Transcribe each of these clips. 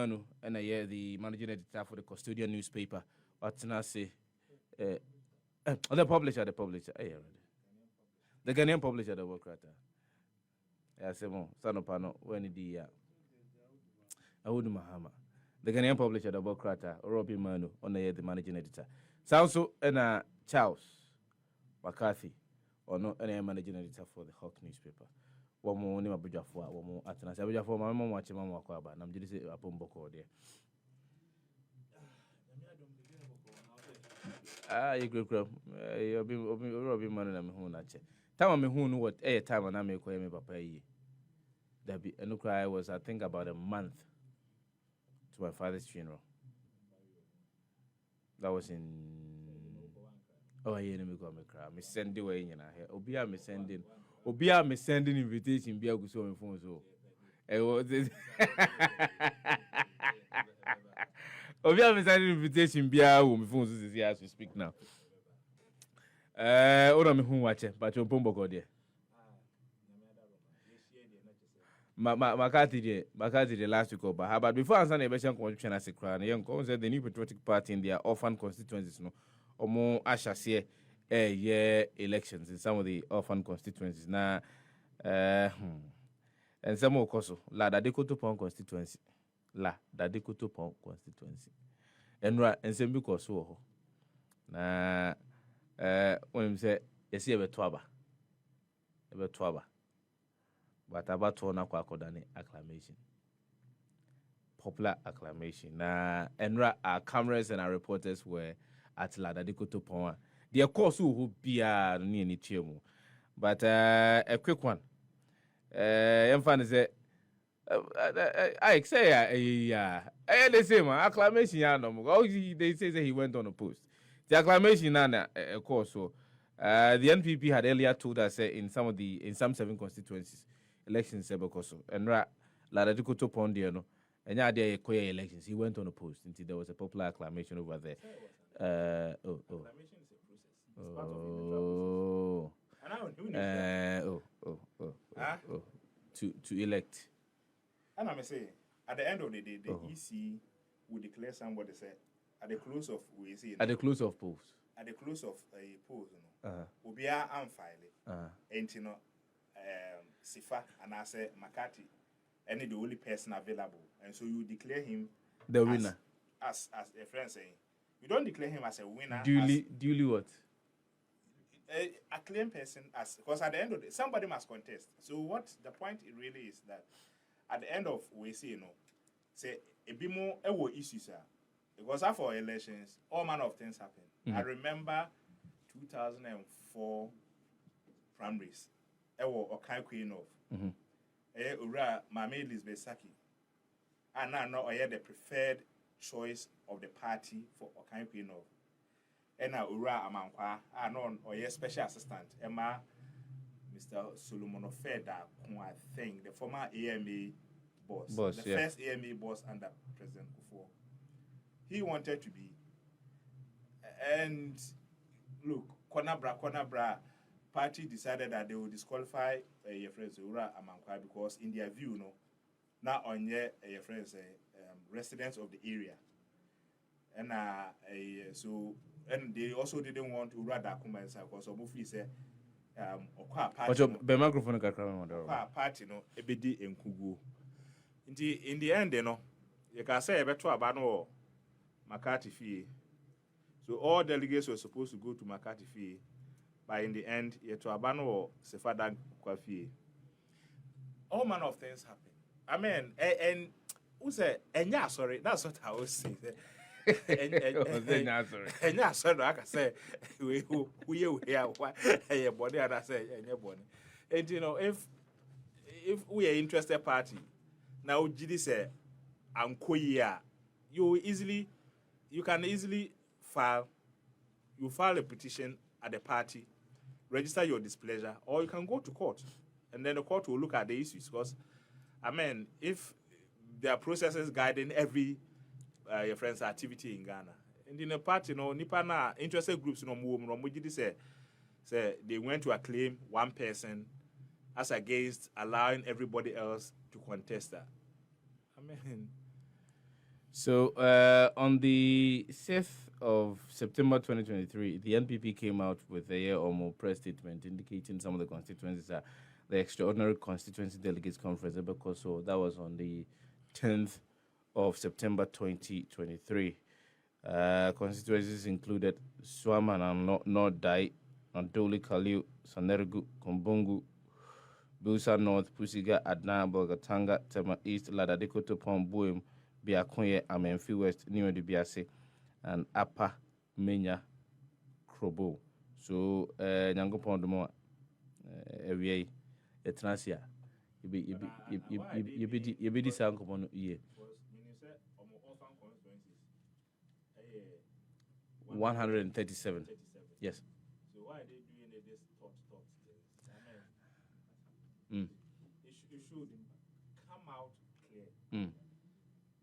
Manu, and the managing editor for the custodian newspaper. What can I say? The publisher. The Ghanaian publisher, the work writer. I say more. Son of Pano, when the Audu Mahama. The Ghanaian publisher, the book writer, Obeng Manu, on the managing editor. Sounds so, and Charles McCarthy, or no, any managing editor for the Hawk newspaper. One more name of Bujafua, one more at Nasaja my mom watching Mamma Quaba, and I'm just upon Boko there. You grew up, you'll be Manu and who not. Tell me who knew what a time and I make me papa. There be a cry was, I think, about a month to my father's funeral. That was in. Oh, yeah, let me go. Me cry. Me send away in here. Obia me sending invitation. Be a good so phone so. Obia me sending invitation. Be a woman phone so see as we speak now. Ora me who watch it, but you pombo go there. Makati the last week over. But before answering the question, contribution as a crown, young said the new patriotic party in their orphan constituencies, no, or more ashes here, elections in some of the orphan constituencies. Now, and some more coso, la da decoto pon constituency, la da decoto pon constituency, and some because so. Na, when you say, you see a twaba. But about to na kwa kodani acclamation. Popular acclamation. Na enra our cameras and our reporters were at La Dadikoto Poma. The course who be ni ni chiemu. But a quick one. Fan say I say they say man acclamation ya no mo. They say he went on a post. The acclamation na a course so the NPP had earlier told us in some 7 constituencies elections Sebakoso and Ladadikoto Pondia no and yeah there elections he went on a post until there was a popular acclamation over there. Acclamation is a process. It's part of the to elect. And I'm saying at the end of the day the EC will declare somebody say at the close of at the close of polls. At the close of a poll, will be unfiled. And you know, Sifa and I say Makati, and the only person available, and so you declare him the winner. As a friend saying, you don't declare him as a winner. Duly what? A claim person as because at the end of the day, somebody must contest. So what the point it really is that at the end of we see say a bit more issues because after elections, all manner of things happen. I remember 2004 primaries. Or Queen of Ura Mame Elizabeth Saki. And now I had the preferred choice of the party for Okai Queen of. And now Ura Amankwa, I know or special assistant, Emma Mr. Solomon Ofeda, who I think the former AMA boss the first AMA boss under President Kufuor. He wanted to be. And look, Konabra party decided that they would disqualify your friends Ura Amankwa because in their view, now on your friends residents of the area. And so and they also didn't want Ura Dakuma because Omufli said the microphone party ebedi enkugu. In the end, you can say better about no McCarthy fee. So all delegates were supposed to go to McCarthy fee, but in the end, you to abandon or Sefada Kwafi. All manner of things happen. I mean, and who said, and yeah, sorry, that's what I was saying. And yeah, sorry, I can say, we hear what your body, and I say, and your body. And if we are interested party, now GD say, I'm queer, you can easily file a petition at the party, register your displeasure, or you can go to court, and then the court will look at the issues. Because, I mean, if there are processes guiding every your friend's activity in Ghana, and in a party, Nipana interested groups, say they went to acclaim one person as against allowing everybody else to contest that. I mean, So on the 6th of September 2023, the NPP came out with a year or more press statement indicating some of the constituencies are the Extraordinary Constituency Delegates Conference. So that was on the 10th of September 2023. Constituencies included Swaman and North Dai, Andoli Kaliu, Sanergu, Kombungu, Busa North, Pusiga, Adna, Bolgatanga, Tema East, Ladadiko Topon, Buim, Biakonye, Amenfi West, New Biase, and Upper Menya Krobo. So, Nyango Pondomo, Ewie, Etrasia, you be this uncle on ye. 137. Yes. So why are they doing this thought? Mm. It should come out clear. Mm.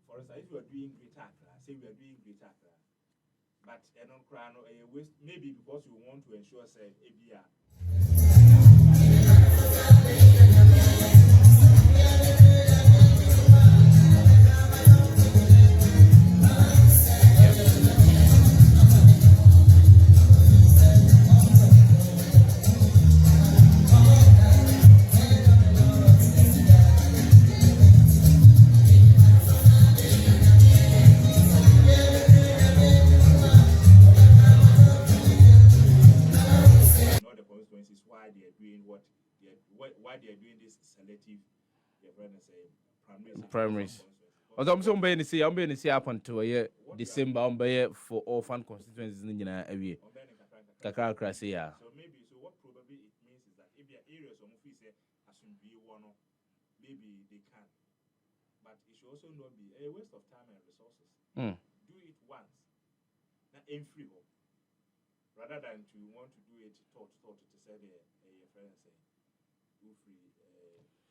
For instance, if you are doing Greater Accra, say we are doing Greater Accra, but maybe because you want to ensure say ABR. Why they are doing this selective primaries. I'm going to say up until December for orphan constituencies in every Kakra Krasia. So what probably it means is that if there are areas of say maybe they can. But it should also not be a waste of time and resources. Do it once. Now aim free rather than to want to do it thought to say a friend say do free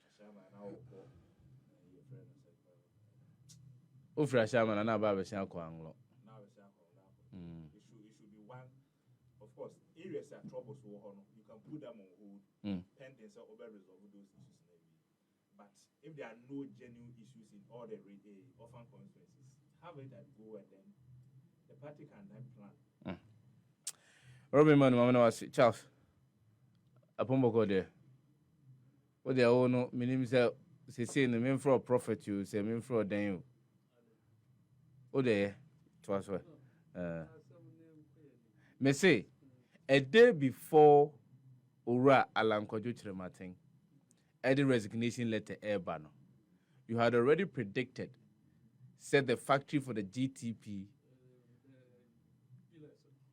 Ashama now or your friend said Ufra Shaman and Ababa Shankwanglo. Now it should be one. Of course, areas that troubles you can put them on hold pending so over resolve those issues maybe. But if there are no genuine issues in all the orphan constituencies, have it at go and then the party can then plan. Obeng Manu, Mama was Charles. Upon go there. What they all know, meaning say the main for a prophet, you say, main for a day. Oh, there, twas well. Me say, a day before Ura Alan Kojutre Martin, the resignation letter air banner. You had already predicted, said the factory for the GTP,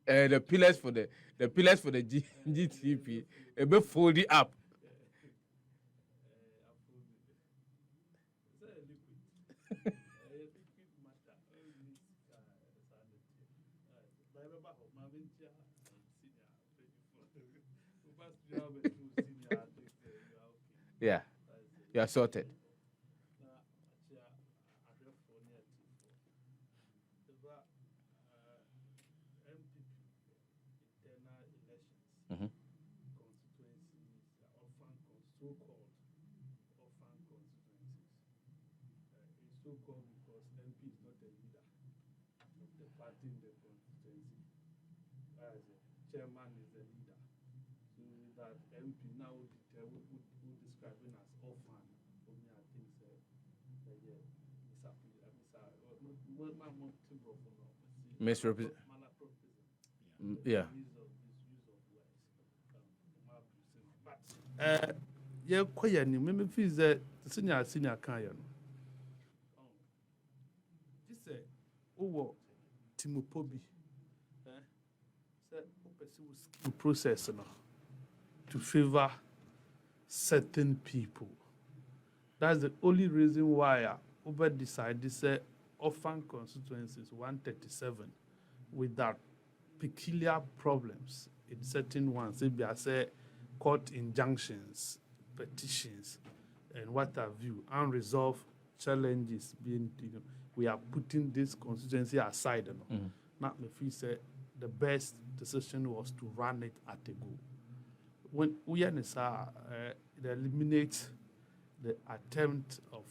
the pillars for the GTP, a bit folded up. Yeah, you are sorted. So-called because MP is not a leader of the party in the constituency. As a chairman is the leader. So that MP now would describe him as orphan. For me, I think misrepresent. Yeah. Yeah, quite maybe feels that senior can. This Timopobi process to favor certain people. That's the only reason why Uber decided to say orphan constituencies 137 with that peculiar problems in certain ones. If I say court injunctions, petitions, and what have you, unresolved challenges being, we are putting this constituency aside. Now, if we say the best decision was to run it at a go. When we eliminate the attempt of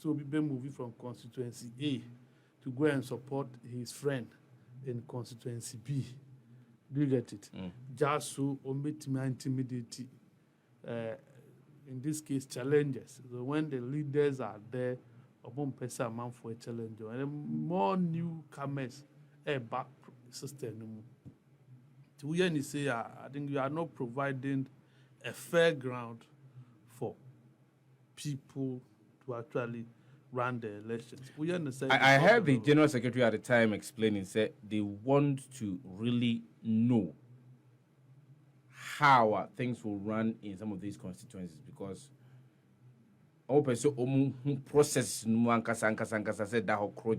so we been moving from constituency A to go and support his friend in constituency B. Do you get it? Just so intimidate, in this case, challenges. So when the leaders are there, a man for a challenge, and more newcomers, back system. To when you say, I think you are not providing a fair ground for people to actually run the elections. We understand. I heard the General Secretary at the time explaining, said they want to really know how things will run in some of these constituencies because process said that whole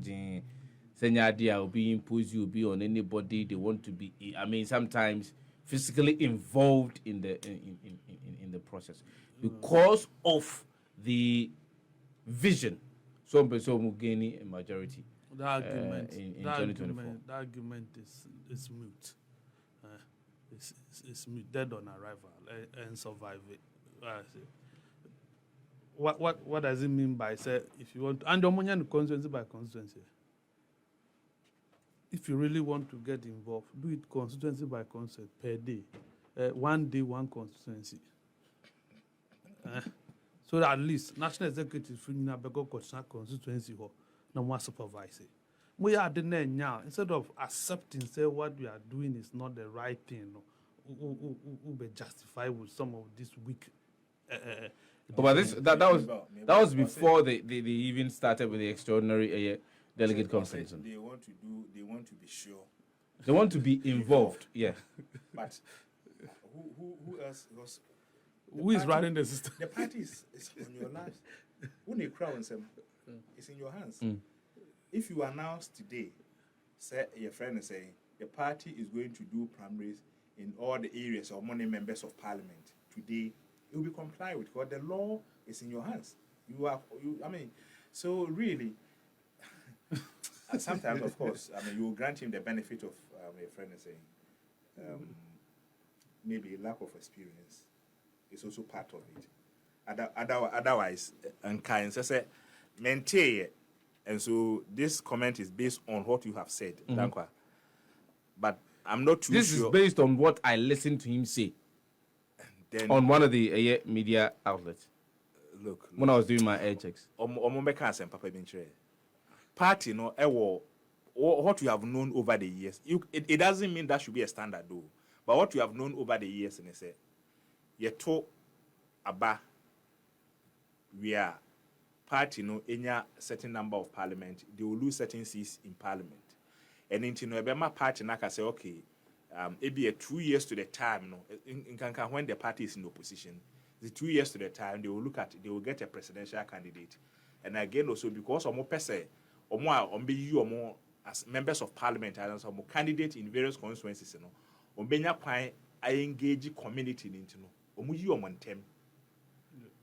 idea will be imposed, you will be on anybody. They want to be, I mean, sometimes physically involved in the process because of the vision. Some person will gain a majority. The argument, in 2024. The argument is moot. It's moot, dead on arrival and survive it. What does it mean by say if you want to, and the constituency by constituency? If you really want to get involved, do it constituency by constituency per day. 1 day, 1 constituency. So that at least national executive constituency no more supervise it. We are the now instead of accepting say what we are doing is not the right thing, who be justified with some of this weak. But that was before they even started with the extraordinary delegate conference. They want to be sure. They want to be involved. Yeah. But who else was? Who is running the system? The party is on your lives. When they crown them, it's in your hands. If you announce today, say your friend is saying the party is going to do primaries in all the areas of money members of parliament today, it will be complied with because the law is in your hands. So really, sometimes of course, you will grant him the benefit of your friend is saying maybe lack of experience. Is also part of it. Otherwise, and kind say maintain. And so this comment is based on what you have said, Dankwa. But I'm not too sure. This is based on what I listened to him say then, on one of the media outlets. Look, when I was doing my air checks. Party, what you have known over the years. It doesn't mean that should be a standard, though. But what you have known over the years, and I say. Yeto aba we are party any certain number of parliament, they will lose certain seats in parliament. And into Ebema party naka say okay, it be 2 years to the time in Kanka when the party is in opposition, the 2 years to the time they will get a presidential candidate. And again also because omo pese omo ombe as members of parliament and some candidate in various constituencies ombenya kwan I engage community into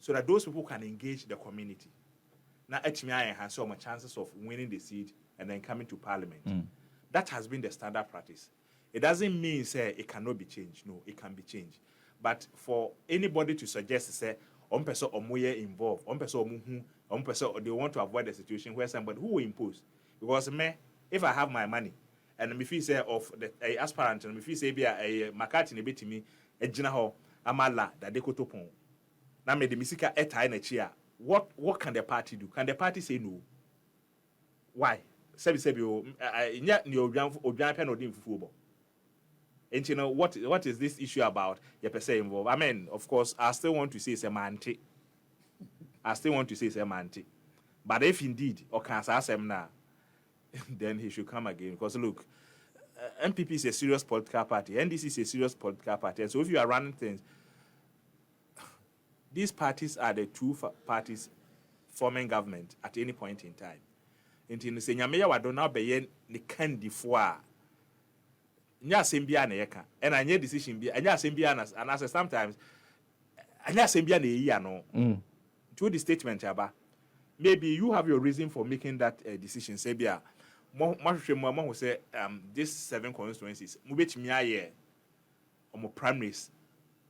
so that those people can engage the community. Now, has so much chances of winning the seat and then coming to parliament. That has been the standard practice. It doesn't mean say it cannot be changed. No, it can be changed. But for anybody to suggest say person involved, person they want to avoid the situation where somebody who will impose. Because if I have my money and if you say of the aspirant and if you say be a McCarthy a bit to me. Amala that they could open. Now made the Misika eta in a chair. What can the party do? Can the party say no? Why? Sebi and you know what is this issue about? You per se involved. I mean, of course, I still want to say semantic. But if indeed or can say now, then he should come again. Because look, NPP is a serious political party. NDC is a serious political party. And so if you are running things, these parties are the two parties forming government at any point in time. And in the Senyamea Wadona Bayen, the candy foie. Nya Sembia Neka, and I need decision be Anya Sembianas, and as sometimes Anya Sembian Yano. To the statement, Yaba. Maybe you have your reason for making that decision, Sebia. Mama will say, these 7 constituencies, Mubet Miaye, or primaries,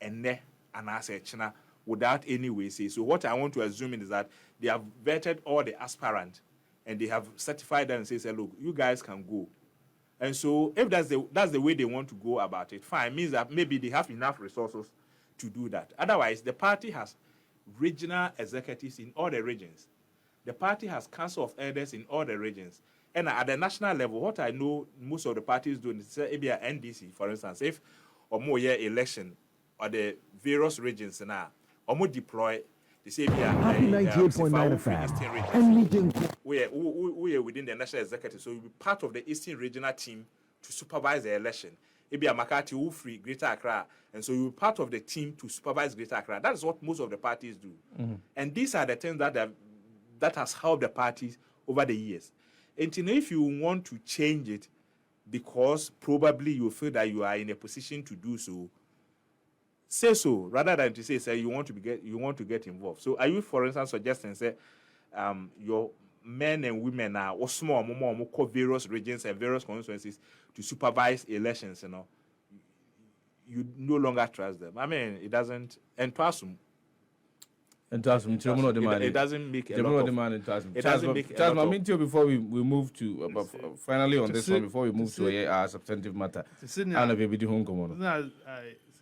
and ne, and I say, China, without any way say. So, what I want to assume is that they have vetted all the aspirants and they have certified them and say, look, you guys can go. And so if that's the way they want to go about it, fine. It means that maybe they have enough resources to do that. Otherwise, the party has regional executives in all the regions. The party has council of elders in all the regions. And at the national level, what I know most of the parties do is maybe at NDC, for instance, if or more year election or the various regions now, or more deploy, they say Happy 98.9 FM. And meeting. We are within the national executive, so we'll be part of the Eastern regional team to supervise the election. Maybe a Makati who free Greater Accra, and so you're part of the team to supervise Greater Accra. That is what most of the parties do, and these are the things that has helped the parties over the years. And if you want to change it, because probably you feel that you are in a position to do so, say so rather than to say you want to get involved. So are you, for instance, suggesting your men and women are or small more various regions and various constituencies to supervise elections? You no longer trust them. I mean, it doesn't. And to assume. It doesn't make a lot of. It doesn't make a lot of. Before we move to finally on this one, before we move to our substantive matter, Anna baby di home come on.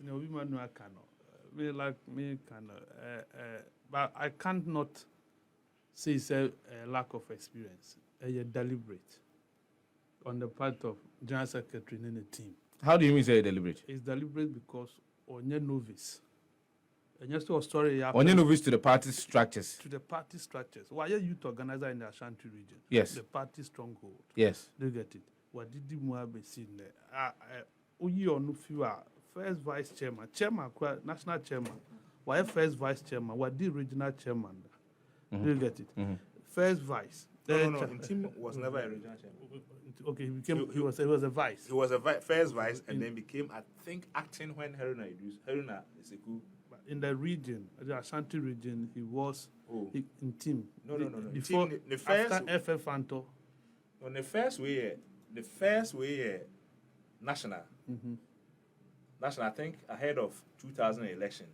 Obeng Manu but I can't not say it's a lack of experience. A deliberate on the part of General Secretary in the team. How do you mean say deliberate? It's deliberate because on your novice. And just a story. On your novice to the party structures. To the party structures. Why are youth organizer in the Ashanti region? Yes. The party stronghold. Yes. Do you get it? What did you have seen there? You on few first vice chairman, national chairman. Why first vice chairman? What the regional chairman? Do you get it? First vice. No. Tim was never a regional chairman. Okay, he was a vice. He was a first vice and then became, I think, acting when Haruna Iseku. In the region, the Ashanti region, he was in team. No. Before, the first, after FF Anto. On the first way, national. National, I think, ahead of 2000 election.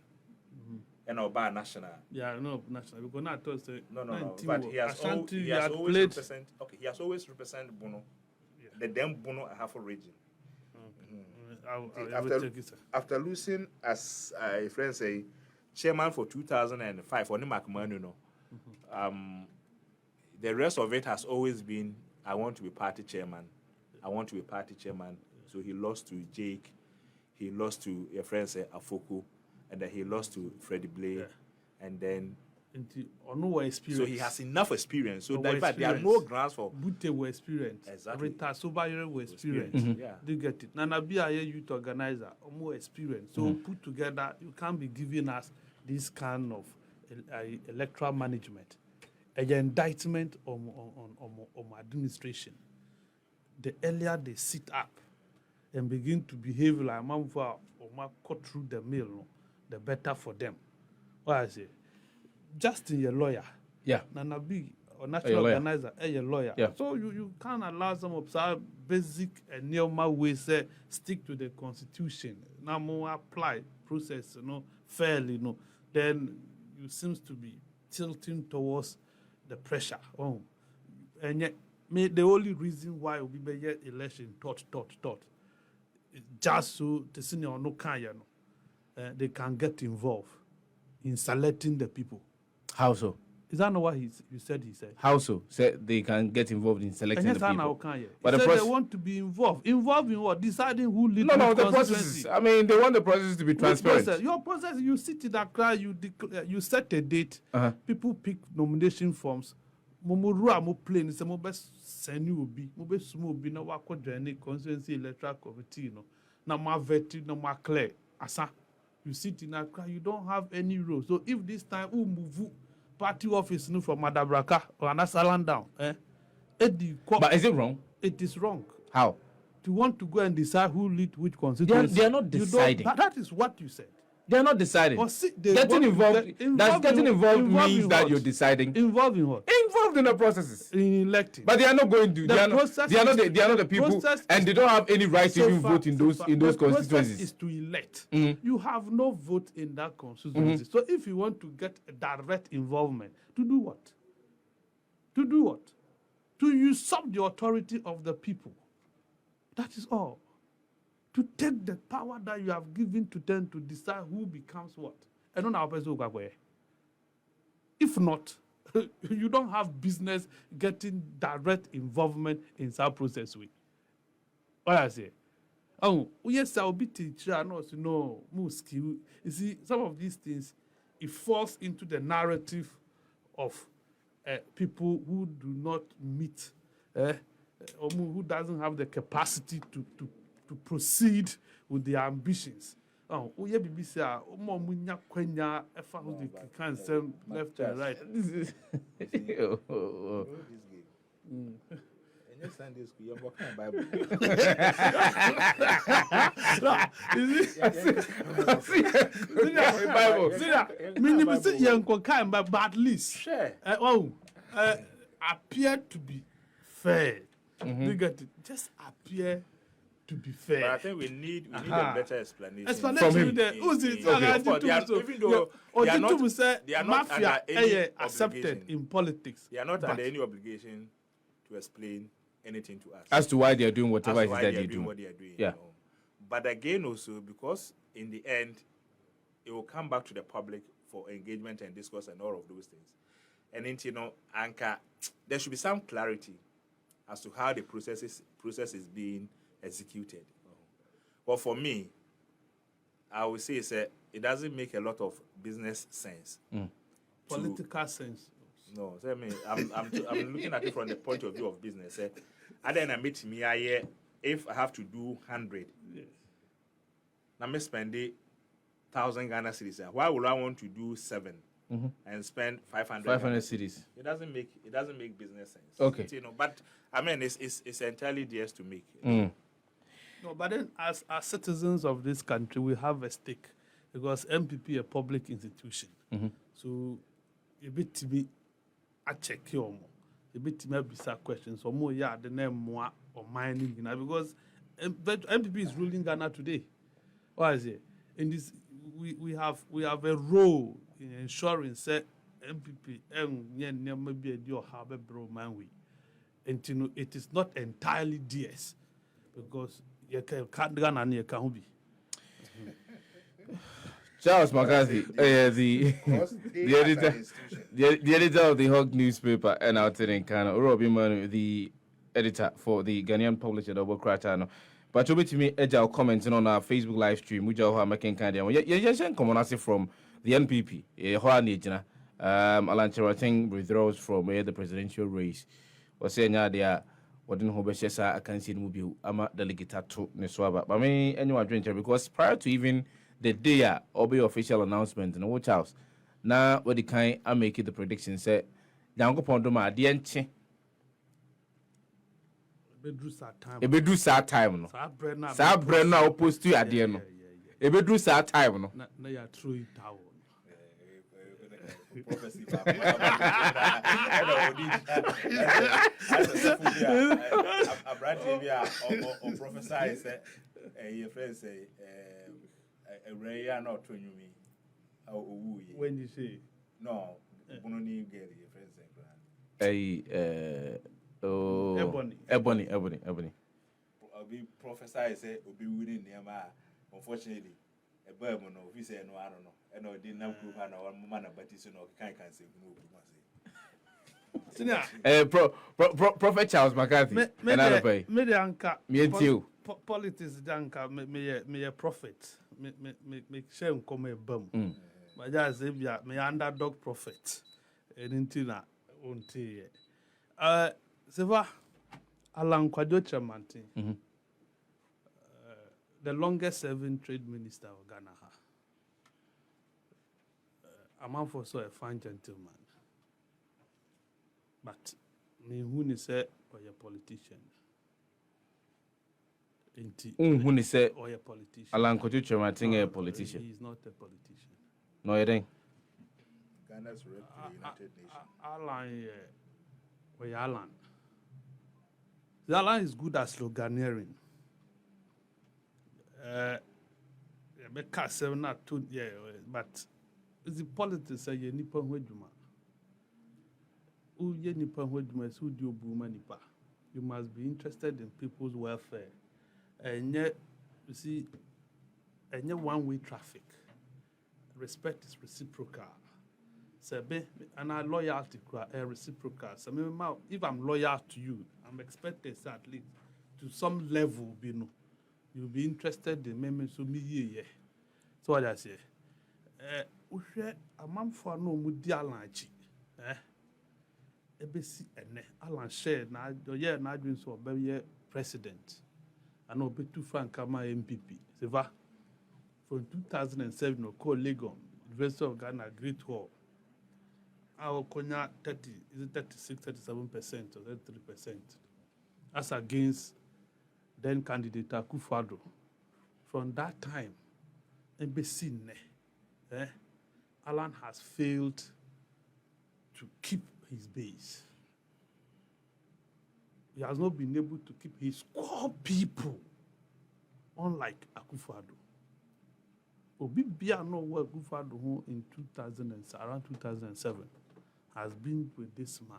And Oba national. Yeah, no, national. Because not no. But he has always represented Bono. Yeah. The then Bono Ahafo region. After losing, as a friend say, chairman for 2005, Obeng Manu, the rest of it has always been, I want to be party chairman. So he lost to Jake, he lost to a friend say Afoko, and then he lost to Freddie Blay, and then. So he has enough experience. So there are no grounds for. Bute were experienced. Exactly. Rita Sobayere were experienced. Yeah. Do you get it? Nana be a youth organizer, more experience. So put together, you can't be giving us this kind of electoral management, an indictment on administration. The earlier they sit up and begin to behave like Mamfa or cut through the mill, the better for them. What I say? Justin, your lawyer. Yeah. Nana B, or national organizer, your lawyer. Yeah. So you can't allow some of our basic and normal ways stick to the constitution. Now more apply process, fairly, then you seems to be tilting towards the pressure. And yet, the only reason why we be get election thought, just so the senior no can, they can get involved in selecting the people. How so? Is that not what you said? He said. How so? Said they can get involved in selecting the people. But they want to be involved. Involved in what? Deciding who leads. No, the process. I mean, they want the process to be transparent. Process? Your process. You sit in Accra. You set a date. People pick nomination forms. Momorua mo plane. Say mo best send you obi. Mo best sumo obi na wako join constituency electoral committee. Na ma vetted, na ma clear. Asa. You sit in Accra. You don't have any role. So if this time we move party office from Madabraka or Anasalan down, but is it wrong? It is wrong. How? To want to go and decide who lead which constituency. They are not deciding. That is what you said. They are not deciding. Getting involved means that you're deciding. Involved in what? Involved in the processes. In electing. But they are not going to. They are not the people, and they don't have any right to even vote in those constituencies. The process is to elect. You have no vote in that constituency. So if you want to get a direct involvement, to do what? to usurp the authority of the people. That is all. To take the power that you have given to them to decide who becomes what. And on our person go away. If not, you don't have business getting direct involvement in that process. What I say? Oh, yes, I'll be teacher. No, skill. You see, some of these things, it falls into the narrative of people who do not meet, or who doesn't have the capacity to proceed with their ambitions. Oh, yeah, BBC, munya kwenya, efa who they can send left and right. Sunday school, you're working Bible. But at least appear to be fair. You get it? Just appear to be fair. But I think we need a better explanation. From him. Even though they are not under any accepted in politics. They are not under any obligation to explain anything to us as to why they are doing whatever it is that they they are do. What they are doing. Yeah. You know? But again, also because in the end, it will come back to the public for engagement and discourse and all of those things. And then, Anka, there should be some clarity as to how the process is being executed. But for me, I would say it doesn't make a lot of business sense. Political sense. No, so I mean, I'm looking at it from the point of view of business. And then I meet me if I have to do 100, yes. Now me spend 1,000 Ghana cedis. Why would I want to do 7 and spend 500 cedis? It doesn't make business sense. Okay. But I mean, it's entirely theirs to make. No, but then as citizens of this country, we have a stake because NPP a public institution. So a bit to be a check your a bit to maybe some questions or more the name more or mining because NPP is ruling Ghana today. What is it? In this we have a role in ensuring that NPP maybe a deal have a bro man we. And it is not entirely theirs because you can't Ghana and you can't be. Charles McCarthy, the editor of the Hawk newspaper, and out in Ghana. Obeng Manu, the editor for the Ghanaian publisher, the Wokrata. But to me, Edge commenting on our Facebook live stream, which are making kind of from the NPP, Alan Cherating withdraws from the presidential race. Was saying there, what didn't Hobeshesa, I can see Mubu, Ama delegate to Neswaba. But me, anyone drinker, because prior to even the day of the official announcement in the White House, now what the kind I make it the prediction said, Yango Pondoma, the enche. It be do sad time, no. Sad Brenna opposed to at the end. It be do sad time, no. No, you are true town. Prophecy. Or prophesy say your friend say a rare not to you me. When you say no, Bononi get your friend say Ebony. I'll be prophesy say will be winning near my unfortunately a bourbon of he say no, I don't know. And I didn't know who had our man, but it's no can't say Prophet Charles McCarthy. Another pay. Me the anchor. Me and you. Politics the anchor. Me a prophet. Me shame come a bum. But just me underdog prophet. Anything until Seva Alan Kwadwo Chamanti. The longest serving trade minister of Ghana. A man for so a fine gentleman. But me who say or a politician. Who say or a politician. Alan Kwadwo Chamanti a politician. He is not a politician. No, it ain't. Ghana's rep to the United Nations. Alan. The Alan is good at sloganeering. But the politics say you nipa ho adwuma. You must be interested in people's welfare. And yet, you see, and yet one-way traffic. Respect is reciprocal. So, and our loyalty is reciprocal. So, if I'm loyal to you, I'm expected at least to some level, you'll be interested in me. So, me, so what I say. A man for no mudi alanchi. Ebesi ene Alan shared na doing so be president. And obe too frank kama NPP. Seva from 2007 no call Legon University of Ghana Great Hall. Our Konya 30 is it 36, 37% or 33%. As against then candidate Akufo-Addo. From that time, Ebesi ne Alan has failed to keep his base. He has not been able to keep his core people, unlike Akufo-Addo. Obi Bia no work Akufo-Addo in around 2007 has been with this man.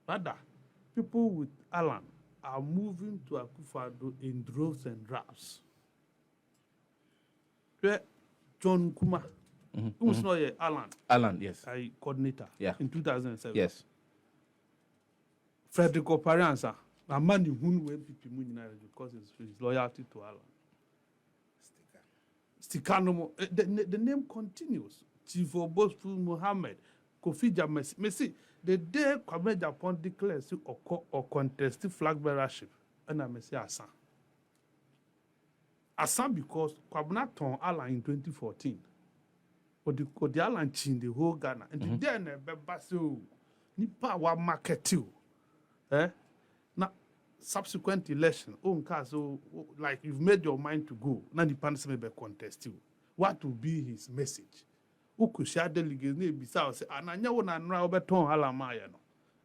Rather, people with Alan are moving to Akufo-Addo in droves and drafts. John Kuma, who's not yet Alan. Alan, yes. Coordinator in 2007. Yes. Frederick Opariansa, a man who went because of his loyalty to Alan. Stikanomo, the name continues. Chief Obosu Muhammad, Kofi James. Messi, the day Kwame Japan declares or contested flag bearership, and I may say Asan. Asan because Kwabna ton Alan in 2014. But the Alan chin the whole Ghana. And then Basso Nipa wa market you. Now subsequent election, so like you've made your mind to go, now the panel may be contest you. What will be his message? Who could share delegates ne bisa say ananya wona nra obeton Alan Maya no.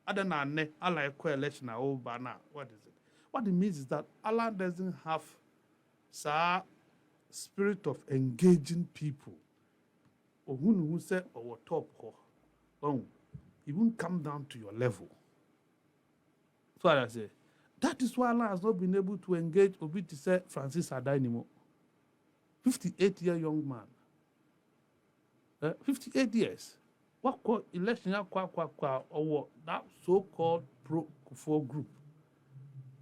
Other than ne Alan election na over now. What is it? What it means is that Alan doesn't have spirit of engaging people. Or who said or top or he won't come down to your level. So I say that is why Allah has not been able to engage Obi to say Francis Ada anymore. 58-year young man. 58 years. What called election or that so-called pro-Kufo group.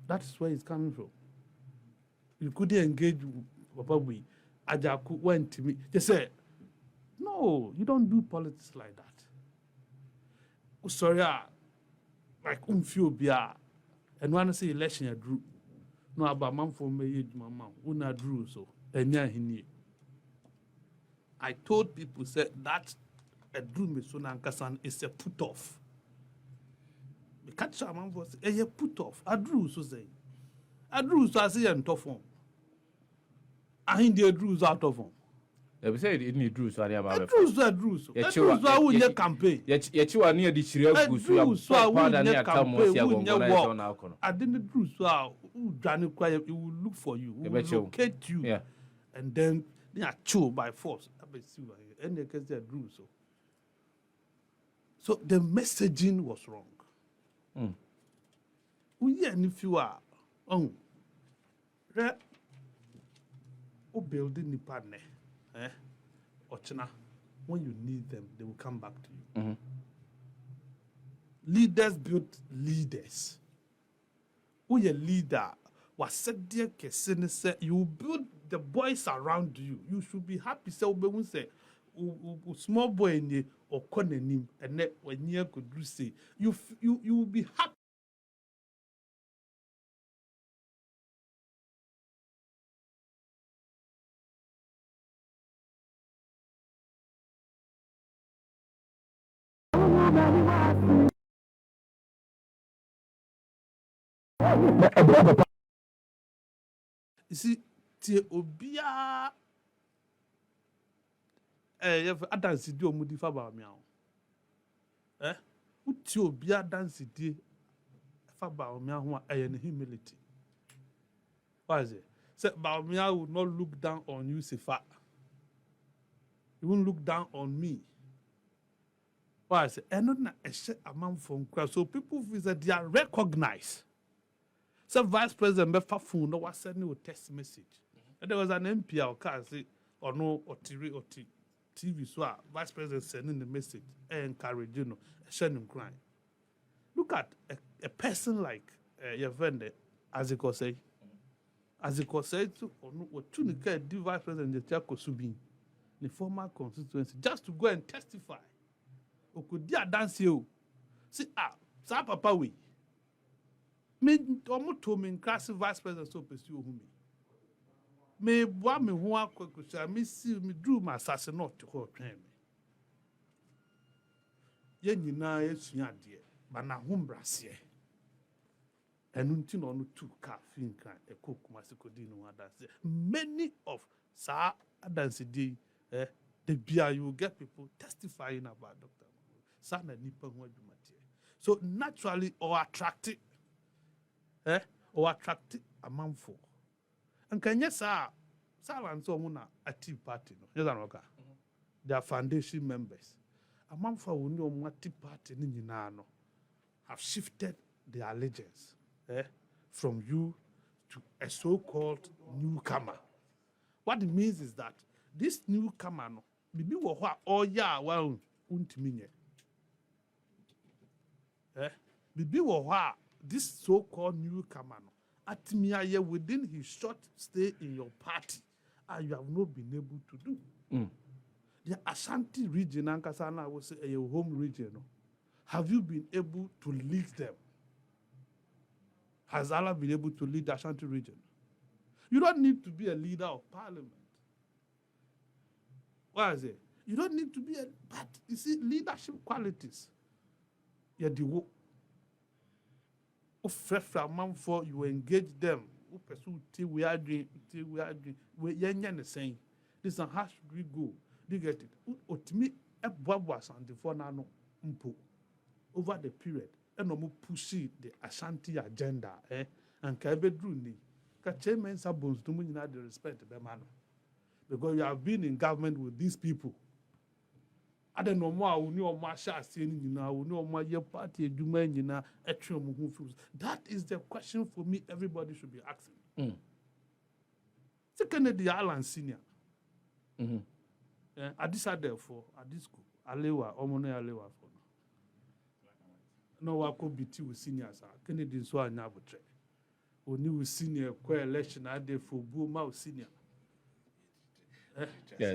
That is where it's coming from. You couldn't engage with Babawi. Ajaku went to me. They said, no, you don't do politics like that. Sorry, like Umfiobia, and when I say election, I drew. No, about man for me, mama, una drew so, and yeah, he knew. I told people, said that a drew me so Nankasan is a put off. The catch a man was a put off. I drew so say. I drew so I say and tough on. I think they drew out of him. They say it didn't drew so I about drew so. I wouldn't campaign. Yet you are near the Chiriago, so I wouldn't campaign. I didn't drew so Johnny quiet, it will look for you, will locate you. Yeah. And then they are chewed by force. And they can say drew so. So the messaging was wrong. And if you are building the partner. Ochina, when you need them, they will come back to you. Leaders build leaders. Who your leader was said there, you build the boys around you. You should be happy. So we say, small boy in the or him, and then when you could do say, you will be happy. You see, Obia adansi di omudi fa ba mi ahun. Uti Obia adansi di fa ba mi ahun ayen humility. Why is it? Say Bawumia will not look down on you, Sefa. He won't look down on me. Why I say, and not a amount from crowd. So people feel that they are recognized. So Vice President Befa phone no was sending a text message. And there was an MP or car say or no or TV so Vice President sending the message and encourage you know sharing crying. Look at a person like your friend as it say to or no or to the Vice President the Chako Subin the former constituency just to go and testify. O could dia dance you. See sa papa we. Me omo to me class Vice President so pursue who me. Me boa me ho akwakusha me see me do my assassin not to ho twen me. Ye nyina esua de ba na ho mbrase. Enu nti no no two car fin kan e kokuma sekodi no adanse. Many of sa adanse dey the bia you get people testifying about Dr. Sana nipa ho adwumate. So naturally or attractive a man for. And can yes silence on a tea party no. Yes anoka. They are foundation members. A man for who know what tea party ni no have shifted their allegiance from you to a so-called newcomer. What it means is that this newcomer no bibi wo ho a oya wa untimi bibi wo ho a this so-called newcomer no atimi within his short stay in your party you have not been able to do. The Ashanti region ankasa will say your home region no. Have you been able to lead them? Has Allah been able to lead the Ashanti region? You don't need to be a leader of parliament. Why is it? You don't need to be but you see, leadership qualities. Yeah, the work. For you engage them. We are doing. We are saying. This is how should we go? Do you get it? To me, a was on the phone over the period, and no pushing the Ashanti agenda, and Kabedruni. Chairman Sabons to me not the respect the man. Because you have been in government with these people. I don't know more, we know more shots in you now, we know more your party, do man, you know, that is the question for me everybody should be asking. Second, the Alan Senior. I decided for at this school, Alewa, Omone Alewa for no, I could be two seniors. Kennedy so I never try. When you senior election, I did for Booma senior. Yeah.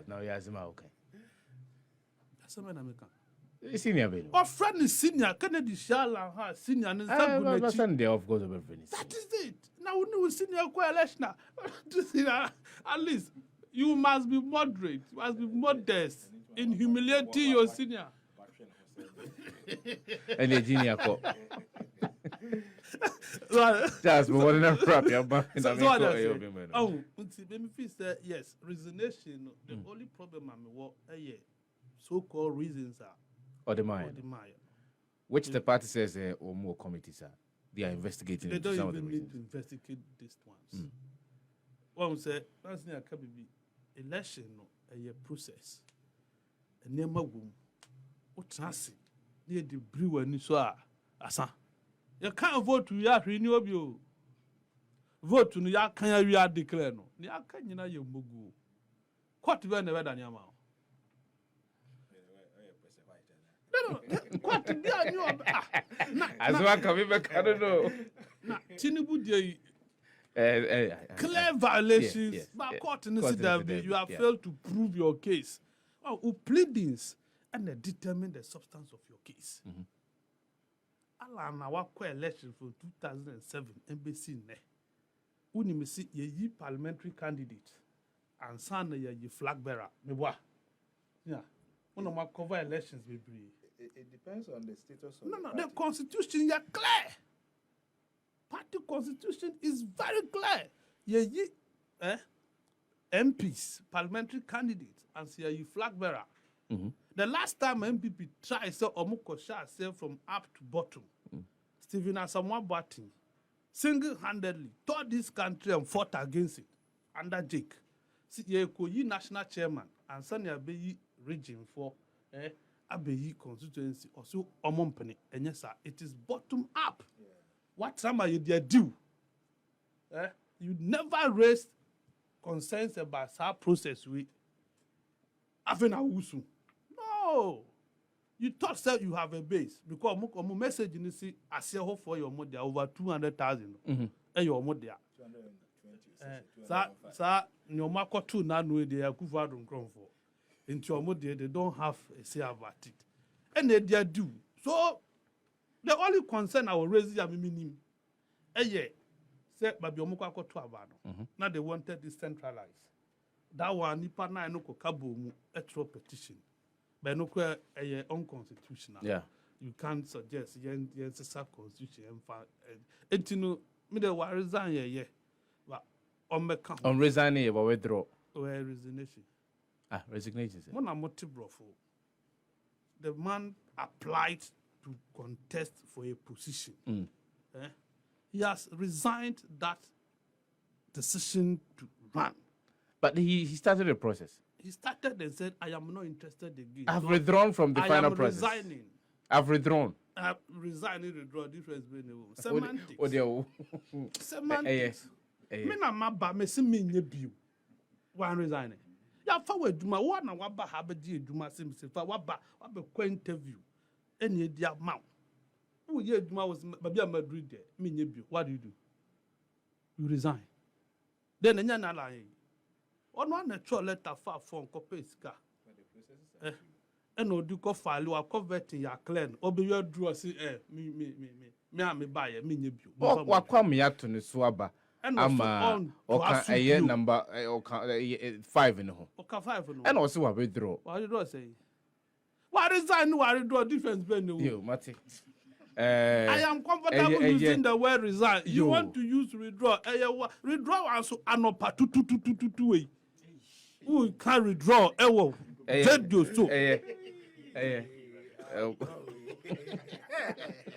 Now you ask him okay. That's what I'm making. Senior baby. Our friend is senior. Kennedy Shala ha senior and Sunday of course of everything. That is it. Now we know senior election. At least you must be moderate. You must be modest in humiliating your senior. And the junior cop. Just what enough crap your back. Oh, yes, resignation. The only problem I'm so-called reasons are or the Maya. Which the party says or more committees are. They are investigating. They don't even need to investigate these ones. One say that's near Kabibi election a process. A near Magum. What's happening? Near the brewer Niswa Asa. You can't vote to your renewable. Vote to your can you declare no. You can't you know your mugu. What when never done your mouth? No. What to be on your as one coming back, I don't know. Tinubu clear violations, but court in the you have failed to prove your case. Oh, pleadings and determine the substance of your case. Allah na wakwa election for 2007 embassy ne. Uni me see ye parliamentary candidate and son ye flag bearer. Me boy. Yeah. One of my cover elections be It depends on the status of No, the constitution is clear. Party constitution is very clear. Ye MPs, parliamentary candidates, and see ye flag bearer. The last time MPP tried so Omukosha say from up to bottom, Stephen Asamoah Boateng single-handedly tore this country and fought against it under Jake. See ye national chairman and Sanya Beyi region for Abeyi constituency or so omompany and yes sir it is bottom up. What time are you there do? You never raised concerns about that process we having a wusu. No. You thought that you have a base because my message in see I see hope for your money over 200,000 and your money. 220. Sir, no matter two now no they are good for into your money they don't have a say about it. And they do. So the only concern I will raise is minimum. Yeah. Say baby omukwa ko to abano. Now they wanted this centralized. That one nipa na no ko kabo mu etro petition. But no kwa unconstitutional. Yeah. You can't suggest yen sub constitution and etino me the resign yeah. But on resigning but withdraw. Resignation. Resignation. Mona motibrofo. The man applied to contest for a position. He has resigned that decision to run. But he started the process. He started and said, I am not interested again. I've withdrawn from the final process. I am resigning. I've withdrawn. I've resigning, withdraw, difference between semantics. Semantics. Me na maba me se me nye bio. One resigning. Ya fa wa duma wa na waba ha ba di duma sim se fa waba kwa interview. Eni di amount. Who ye duma was baby Madrid there. Me nye bio. What do? You resign. Then enya na la on one natural letter far from copy sika. And no do ko file or converting your clan. Obe you draw see me am buy me nye bio. Wa kwa me ato ne so aba. Ama oka eye number oka 5 in ho. Oka 5 no. And also wa withdraw. What did I say? What resign no withdraw difference be no. Yo, Mate. I am comfortable using the word resign. You want to use withdraw. Withdraw also anopa tu way. Who can withdraw? Ewo. Radio so.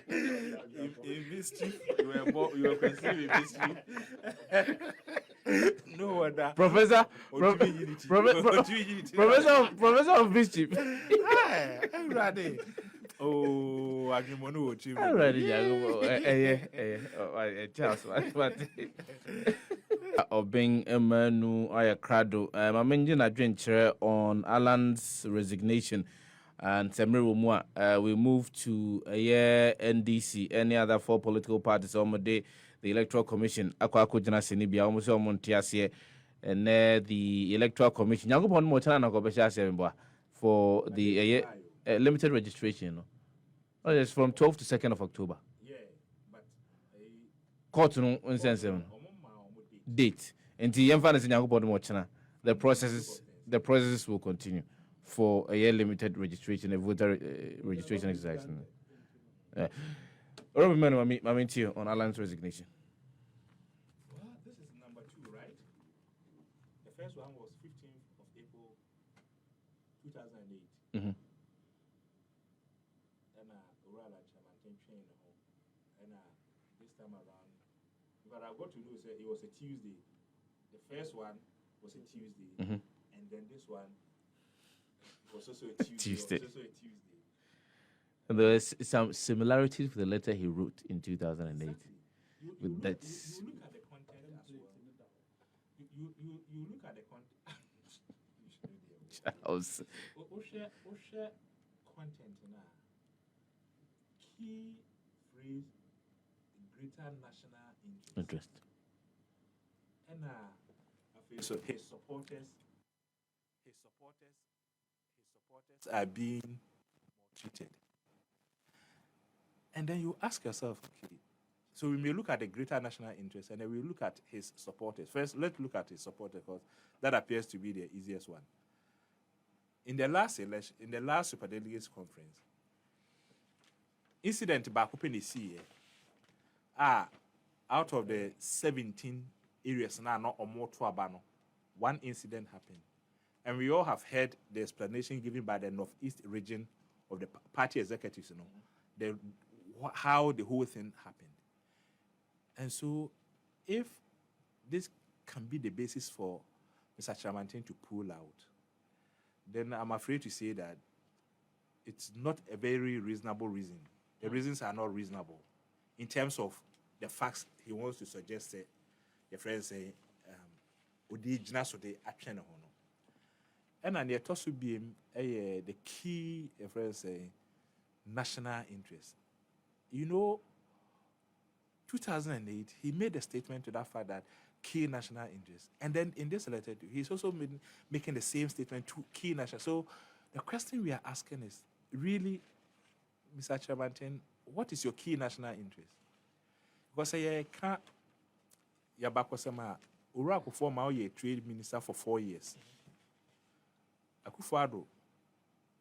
In mischief, you were conceived in mischief. No wonder. Professor of mischief. I'm ready. Oh, I'm going to achieve. I'm ready. Charles, Obeng Manu Ayakrado. My mention adventure on Alan's resignation. And Semre we move to a year NDC, any other 4 political parties on the day, the Electoral Commission, Akwako Jana Senibia, almost Montiasie, and the Electoral Commission. Yangopon Motana for the limited registration. Oh, it's from 12th to 2nd of October. Yeah, but court no unsense date. And the emphasis in Yangopon Mochana, the processes will continue for a year limited registration, a voter registration exercise. Obeng Manu, I mean to you on Alan's resignation. Well, this is number 2, right? The first one was 15th of April 2008. Mm-hmm. And oral and chairman train and this time around, but I got to know it was a Tuesday. The first one was a Tuesday, and then this one was also a Tuesday. And there's some similarities with the letter he wrote in 2008. Exactly. You look at the content as well. You look at the content. Charles. Share content in a key phrase, greater national interest. And so his supporters are being treated. And then you ask yourself, okay, so we may look at the greater national interest and then we look at his supporters. First, let's look at his supporters because that appears to be the easiest one. In the last election, in the last Superdelegates conference, incident back up in the sea, out of the 17 areas now, not or more to Abano, one incident happened. And we all have heard the explanation given by the Northeast region of the party executives, how the whole thing happened. And so, if this can be the basis for Mr. Chairman to pull out, then I'm afraid to say that it's not a very reasonable reason. The reasons are not reasonable in terms of the facts he wants to suggest. Say, your friends say, "Odi jina so de atwene ho no." And the toss would be the key, your friends say, national interest. You know, 2008, he made a statement to that fact that key national interest. And then in this letter, he's also making the same statement to key national. So the question we are asking is, really, Mr. Chairman, what is your key national interest? Because I can't, you're back with some, Uraku former trade minister for 4 years. Akufo-Addo,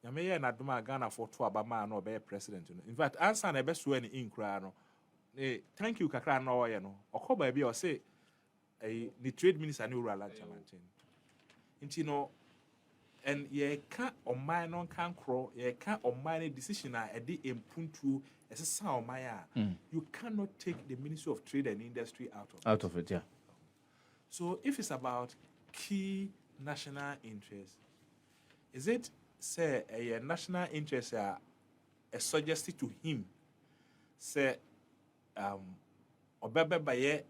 Yameye na Adoma Ghana for 2 Abama no be president. In fact, answer na be so any inkra no. Thank you kakra no ye no. Okoba bi o say the trade minister ni Ura Lancha Mantin. Nti no and ye can oman no kan kro, ye can oman decision na e de empuntu esesa oman a. You cannot take the Ministry of Trade and Industry out of it, yeah. So if it's about key national interest, is it, say, a national interest suggested to him, say, Obebe Baye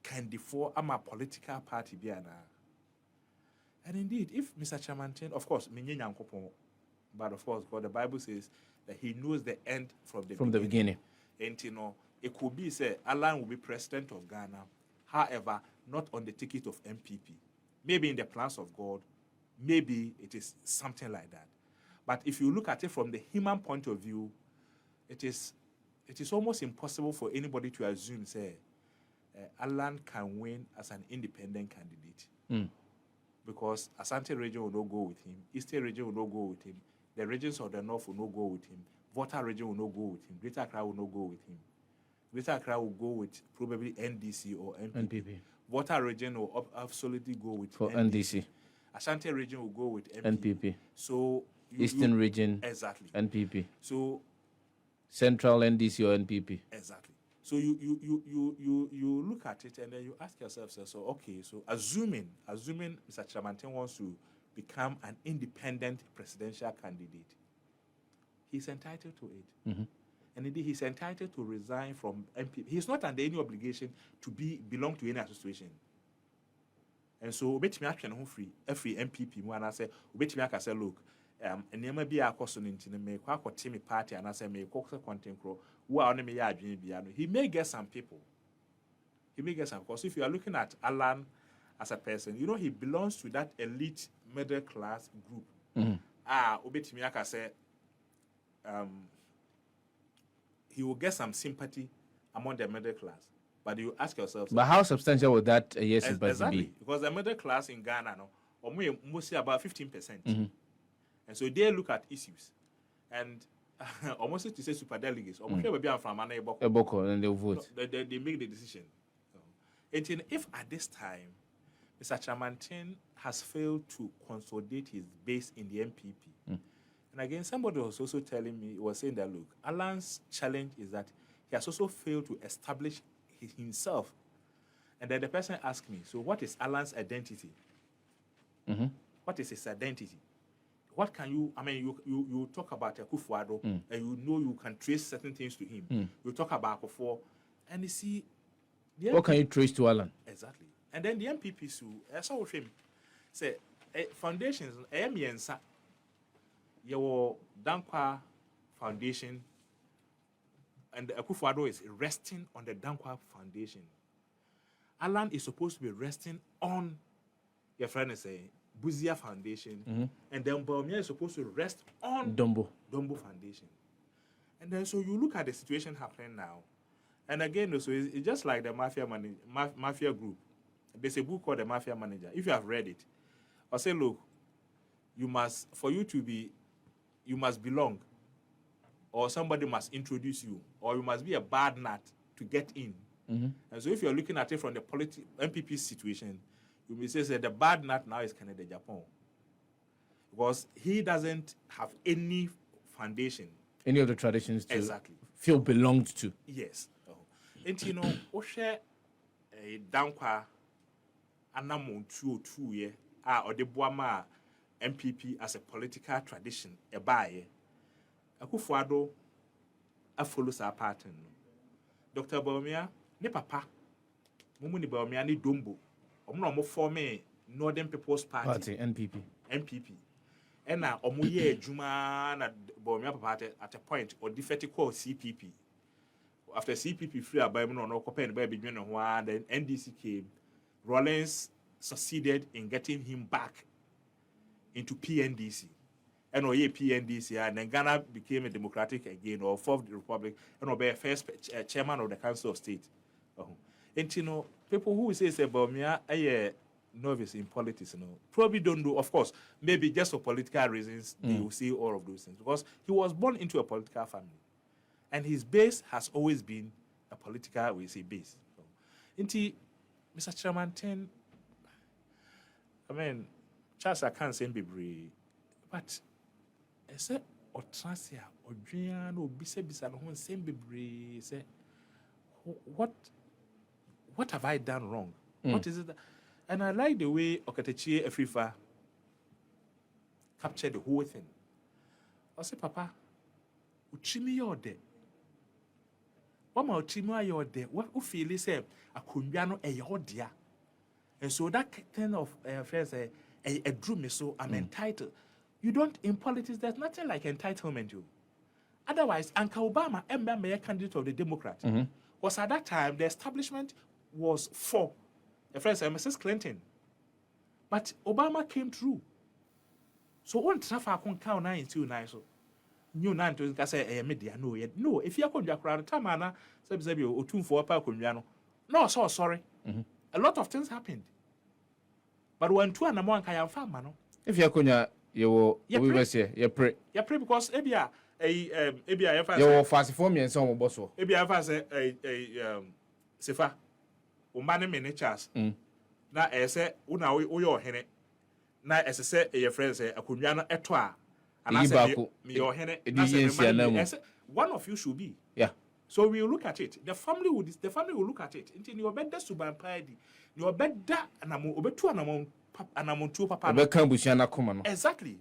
can defer a political party biana? And indeed, if Mr. Chairman, of course, but of course, God, the Bible says that he knows the end from the beginning. And you know, it could be, say, Alan will be president of Ghana, however, not on the ticket of NPP. Maybe in the plans of God, maybe it is something like that. But if you look at it from the human point of view, it is almost impossible for anybody to assume, say, Alan can win as an independent candidate. Because Asante region will not go with him, Eastern region will not go with him, the regions of the North will not go with him, Volta region will not go with him, Greater Accra will not go with him. Greater Accra will go with probably NDC or NPP. Volta region will absolutely go with NDC. Ashanti region will go with NPP. So Eastern region, exactly. NPP. So Central NDC or NPP. Exactly. So you look at it and then you ask yourself, so okay, so assuming Mr. Chairman wants to become an independent presidential candidate, he's entitled to it. And indeed, he's entitled to resign from NPP. He's not under any obligation to belong to any association. And so, obet me action free NPP. When I say, obet me I say, look, and there may be a question in me, quite Timmy party, and I say, me cox content crow, who are on me, he may get some people. He may get some. Because if you are looking at Alan as a person, you know, he belongs to that elite middle class group. Obet me I say, he will get some sympathy among the middle class. But you ask yourself... But how substantial would that sympathy exactly be? Because the middle class in Ghana, mostly about 15%. And so they look at issues. And almost to say super delegates, and they'll vote. They make the decision. And if at this time, Mr. Chairman has failed to consolidate his base in the NPP, and again, somebody was also telling me, was saying that, look, Alan's challenge is that he has also failed to establish himself. And then the person asked me, so what is Alan's identity? What is his identity? What can you, I mean, you talk about Akufo-Addo, and you know you can trace certain things to him. You talk about Akufo, and you see... What can you trace to Alan? Exactly. And then the NPP, I saw with him, say, foundations, your Dankwa Foundation, and Akufo-Addo is resting on the Dankwa Foundation. Alan is supposed to be resting on, your friend is saying, Buzia Foundation, and then Bawumia is supposed to rest on Dombo Foundation. And then so you look at the situation happening now, and again, so it's just like the mafia group. There's a book called The Mafia Manager. If you have read it, I'll say, look, you must belong, or somebody must introduce you, or you must be a bad nut to get in. And so if you're looking at it from the NPP situation, you may say that the bad nut now is Canada, Japan. Because he doesn't have any foundation. Any of the traditions to exactly feel belonged to. Yes. And you know, Oshe Dankwa Anamon 202 or the Boama NPP as a political tradition, a buy. Akufo-Addo follows our pattern. Dr. Bawumia, ne papa, Mumu ni Bawumia ni Dombo, omo form Northern People's Party, NPP. And now omuye Juma na Bawumia papa at a point or defeated called CPP. After CPP free a Bible no open by between one, then NDC came. Rawlings succeeded in getting him back into PNDC. And PNDC, and then Ghana became a democratic again, or fourth republic, and obey first chairman of the Council of State. And you know, people who say about me are novice in politics, probably don't do, of course, maybe just for political reasons, they will see all of those things. Because he was born into a political family. And his base has always been a political, base. Inti, Mr. Chairman, Charles, I can't say Bibri, but I said, or Transia, or Drian, or Bisa, no one same Bibri, say, what have I done wrong? What is it that? And I like the way Okatechi Afrifa captured the whole thing. I said, Papa, Uchimi your day. What my Uchimi your day? What you feel is a Kunjano a your dear. And so that kind of affairs a drew me, so I'm entitled. You don't, in politics, there's nothing like entitlement, you. Otherwise, Uncle Obama, mayor candidate of the Democrat, was at that time, the establishment was for a friend, Mrs. Clinton. But Obama came through. So one traffic on count 929, so new 9 to say a media, no, yet. No, if you're going to crowd, Tamana, Sabzebio, or 2 for a Palcuniano. No, so sorry. A lot of things happened. But when 2 and 1 can farm, man. If you're going you pray because Ebia, you fast for me and some boss. Ebia, Sefa, Umane miniatures. Now, I say, Una, your henny. Now, as I said, your friends say, a Kunyana etwa. And I said, your henny, one of you should be. Yeah. So we will look at it. The family will look at it. Until your bed to buy your bed that and I'm over 2 and I'm on 2 papa. Exactly.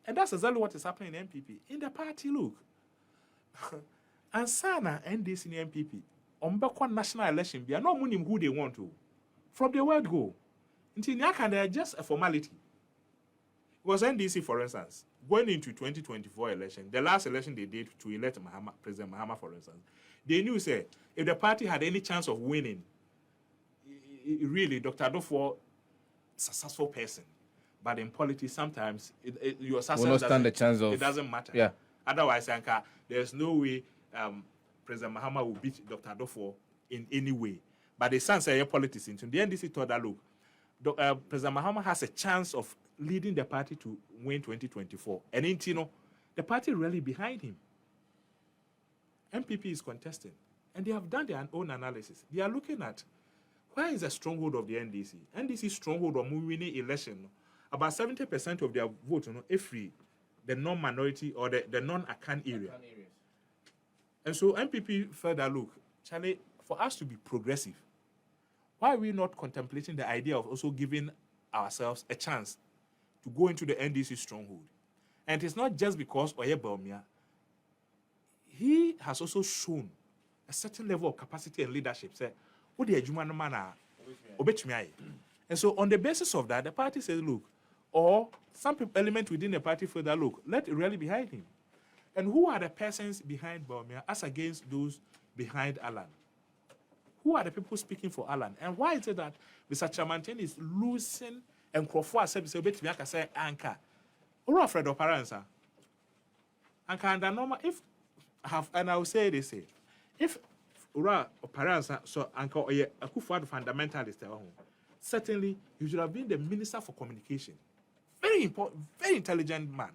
And that's exactly what is happening in NPP. In the party, look. And Sana NDC in NPP. On national election, they are not winning who they want to. From the word go. Until now, they're just a formality. It was NDC, for instance, going into 2024 election, the last election they did to elect President Mahama, for instance, they knew, say, if the party had any chance of winning, really, Dr. Adofo, successful person. But in politics, sometimes your success it doesn't matter. Yeah. Otherwise, Anka, there's no way President Mahama will beat Dr. Adofo in any way. But the sense of politics, into the NDC thought that, look, President Mahama has a chance of leading the party to win 2024. And the party really behind him. NPP is contesting. And they have done their own analysis. They are looking at where is the stronghold of the NDC? NDC stronghold of winning election. About 70% of their vote, every the non-minority or the non-Akan area. And so NPP further look, Charlie, for us to be progressive, why are we not contemplating the idea of also giving ourselves a chance to go into the NDC stronghold? And it's not just because Oye Bawumia, he has also shown a certain level of capacity and leadership. Say, what the Juma man and so on the basis of that, the party says, look, or some element within the party further look, let it really behind him. And who are the persons behind Bawumia as against those behind Alan? Who are the people speaking for Alan? And why is it that Mr. Chamantin is losing and Crawford said, say, Anka, or afraid of parents? Anka, and normal, if have, and I will say this, if Ura parents, so Anka, a Akufo-Addo fundamentalist, certainly you should have been the Minister for Communication. Very important, very intelligent man.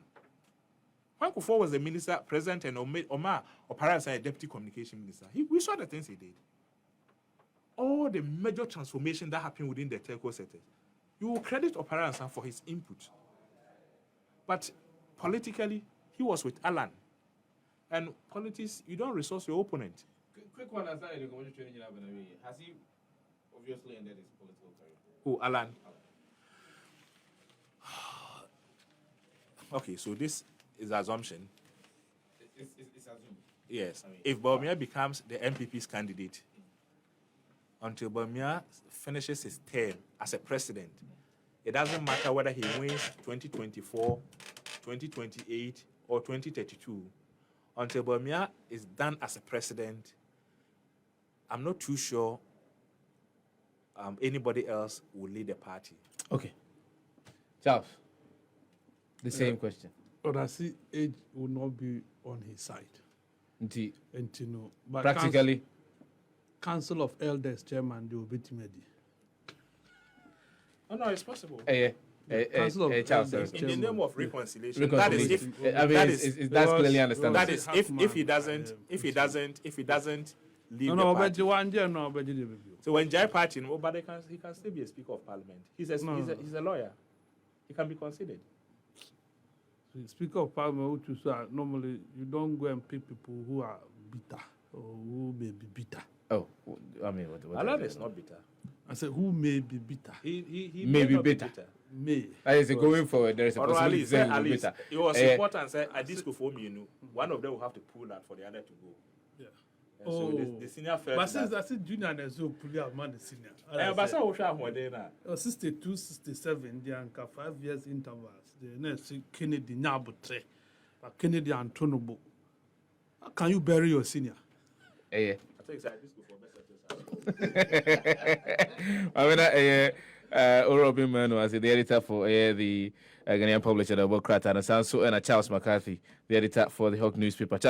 When Akufo was the minister, president, and Omar Oparasa, a deputy communication minister, we saw the things he did. All the major transformation that happened within the telco sector. You will credit Oparasa for his input. But politically, he was with Alan. And politics, you don't resource your opponent. Quick one, has he obviously ended his political career? Who, Alan? Okay, so this is assumption. It's assumed. Yes. If Bawumia becomes the NPP's candidate, until Bawumia finishes his term as a president, it doesn't matter whether he wins 2024, 2028, or 2032. Until Bawumia is done as a president, I'm not too sure anybody else will lead the party. Okay. Charles, the same question. But I see age will not be on his side. Indeed. And you know, but Practically. Council of Elders chairman, they will be timid. Oh, no, it's possible. Council of Charles, Elders In the chairman. name of reconciliation. Reconciliation. That is if I mean, that it's, is that's clearly understandable. that is if he doesn't leave No, the no, party. but one year, no, but you So when Jai Party, but he can still be a Speaker of Parliament. He's a lawyer. He can be considered. Speaker of Parliament, which is normally you don't go and pick people who are bitter or who may be bitter. Oh, I mean, what Alan is not bitter. I said who may be bitter. He May be not bitter. May. That is going forward. There is a possibility said that he will be Alice, better. it was important and said, at this go for me, one of them will have to pull that for the other to go. Yeah. And so the senior felt But since that. I said junior and so pull out man the senior. But so we shall have now. 62, 67, the anchor 5 years intervals. The next Kennedy Nyabutre, but Kennedy and Tonobo. How can you bury your senior? Yeah. I think it's like this go for better. I mean, Obeng Manu as the editor for the Ghanaian publisher, the Democrat, and Charles McCarthy, the editor for the Hawk newspaper. Charles